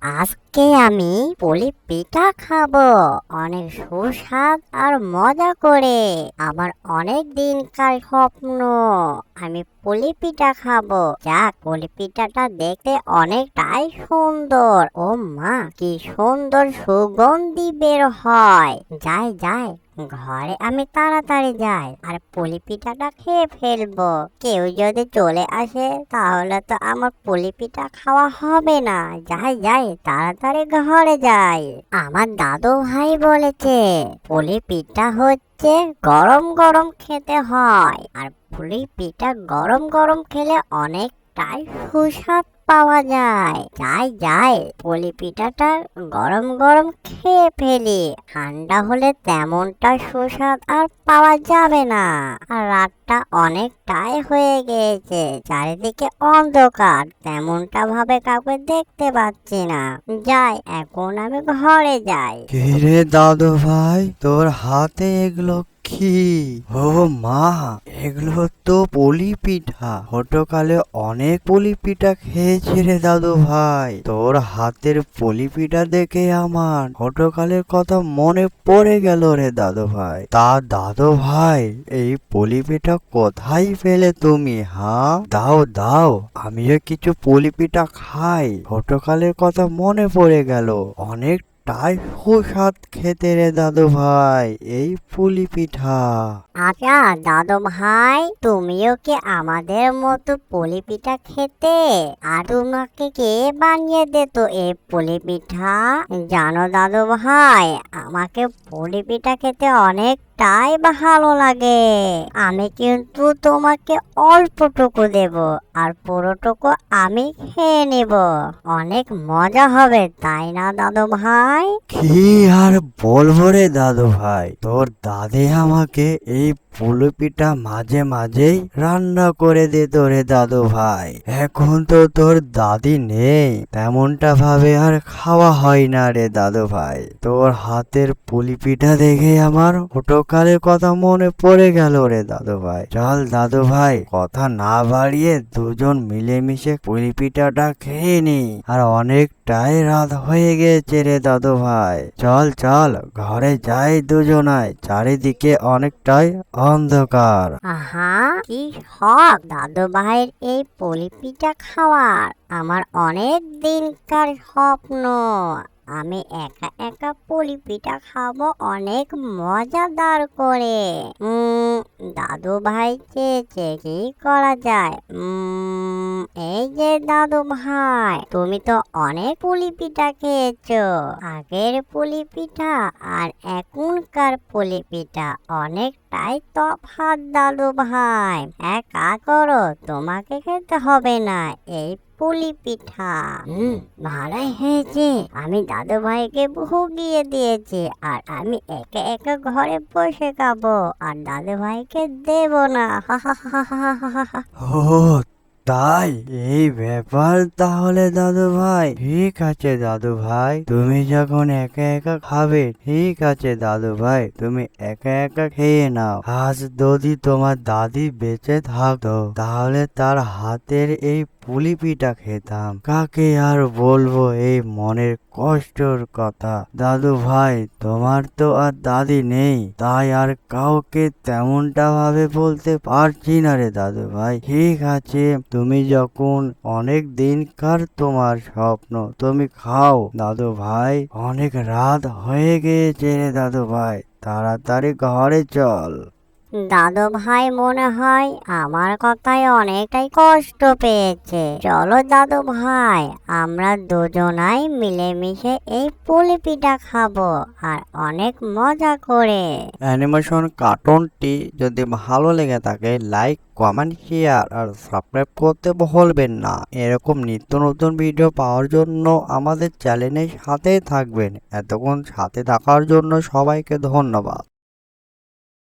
আজকে আমি পুলি পিঠা খাবো অনেক সুস্বাদ আর মজা করে। আমার অনেক দিনকার স্বপ্ন আমি পুলি পিঠা খাবো। যাক, পুলি পিঠাটা দেখতে অনেকটাই সুন্দর। ও মা, কি সুন্দর সুগন্ধি বের হয়। যাই যাই, ঘরে আমি তাড়াতাড়ি যাই আর পুলি পিঠাটা খেয়ে ফেলবো। কেউ যদি চলে আসে তাহলে তো আমার পুলি পিঠা খাওয়া হবে না। যাই যাই, তাড়াতাড়ি ঘরে যাই। আমার দাদু ভাই বলেছে পুলি পিঠা হচ্ছে গরম গরম খেতে হয়, আর পুলি পিঠা গরম গরম খেলে অনেকটাই সুস্বাদ পাওয়া যায়। যাই যাই, পুলি পিঠাটা গরম গরম খেয়ে ফেলি। ঠান্ডা হলে তেমনটা সুস্বাদ আর পাওয়া যাবে না। আর রাতটা অনেকটাই হয়ে গিয়েছে, চারিদিকে অন্ধকার, তেমনটা ভাবে কাউকে দেখতে পাচ্ছি না। যাই, এখন আমি ঘরে যাই। কিরে দাদু ভাই, তোর হাতে এগুলো কি? ও মা, এগুলো তো পুলি পিঠা। ছোটকালে অনেক পুলি পিঠা খেয়েছি রে দাদু ভাই। তোর হাতের পুলি পিঠা দেখে আমার ছোটকালের কথা মনে পড়ে গেল রে দাদু ভাই। তা দাদু ভাই, এই পুলি পিঠা কোথায় পেলে তুমি? হ্যাঁ, দাও দাও, আমিও কিছু পুলি পিঠা খাই। ছোটকালের কথা মনে পড়ে গেল। অনেক তাই সুস্বাদ খেতে রে দাদু ভাই এই পুলি পিঠা। আচ্ছা দাদু ভাই, তুমিও কি আমাদের মতো পুলি পিঠা খেতে? আর তোমাকে কে বানিয়ে দিত এই পুলি পিঠা? জানো দাদু ভাই, আমাকে পুলি পিঠা খেতে অনেকটাই ভালো লাগে। আমি কিন্তু তোমাকে অল্পটুকু দেব, আর পুরোটুকু আমি খেয়ে নেব। অনেক মজা হবে, তাই না দাদু ভাই? কি আর বলবো রে দাদু ভাই, তোর দাদি আমাকে এই পুলি পিঠা মাঝে মাঝেই রান্না করে দিত রে দাদু ভাই। এখন তো তোর দাদি নেই, তেমনটা ভাবে আর খাওয়া হয় না রে দাদু ভাই। তোর হাতের পুলি পিঠা দেখে আমার ছোটকালের কথা মনে পড়ে গেল রে দাদু ভাই। চল দাদু ভাই, কথা না বাড়িয়ে দুজন মিলেমিশে পুলি পিঠাটা খেয়ে নি। আর অনেকটাই রাত হয়ে গেছে রে দাদু ভাই। চল চল, ঘরে যাই দুজনায়, চারিদিকে অনেকটাই অন্ধকার। আহা, কি শখ দাদু ভাইয়ের এই পুলি পিঠা খাওয়ার। আমার অনেক দিনকার স্বপ্ন আমি একা একা পুলি পিঠা খাবো অনেক মজাদার করে। দাদু ভাই চেয়েছে কি করা যায়। এই যে দাদু ভাই, তুমি তো অনেক পুলি পিঠা খেয়েছো। আগের পুলি পিঠা আর এখনকার পুলি পিঠা অনেকটাই তফাৎ দাদু ভাই। এক কাজ করো, তোমাকে খেতে হবে না এই পুলি পিঠা। ভালোই হয়েছে, আমি দাদু ভাইকে ভুগিয়ে দিয়েছি, আর আমি একা একা ঘরে বসে খাবো, আর দাদু ভাইকে দেব না। ও তাই, এই ব্যাপার তাহলে দাদু ভাই। ঠিক আছে দাদু ভাই, তুমি যখন একা একা খাবে, ঠিক আছে দাদু ভাই, তুমি একা একা খেয়ে নাও। আজ যদি তোমার দাদি বেঁচে থাকতো তাহলে তার হাতের এই পুলি পিঠা খেতাম। কাকে আর বলবো এই মনের কষ্টর কথা। দাদু ভাই, তোমার তো আর দাদি নেই, তাই আর কাউকে তেমনটা ভাবে বলতে পারছি না রে দাদু ভাই। ঠিক আছে, তুমি যখন অনেক দিনকার তোমার স্বপ্ন, তুমি খাও দাদু ভাই। অনেক রাত হয়ে গিয়েছে রে দাদু ভাই, তাড়াতাড়ি ঘরে চল। দাদু ভাই মনে হয় আমার কথায় অনেকটাই কষ্ট পেয়েছে। চলো দাদু ভাই, আমরা দুজনাই মিলেমিশে এই পুলি পিঠা খাবো, আর অনেক মজা করে। অ্যানিমেশন কার্টুনটি যদি ভালো লেগে থাকে, লাইক কমেন্ট শেয়ার আর সাবস্ক্রাইব করতে ভুলবেন না। এরকম নিত্য নতুন ভিডিও পাওয়ার জন্য আমাদের চ্যানেলের সাথে থাকবেন। এতক্ষণ সাথে থাকার জন্য সবাইকে ধন্যবাদ।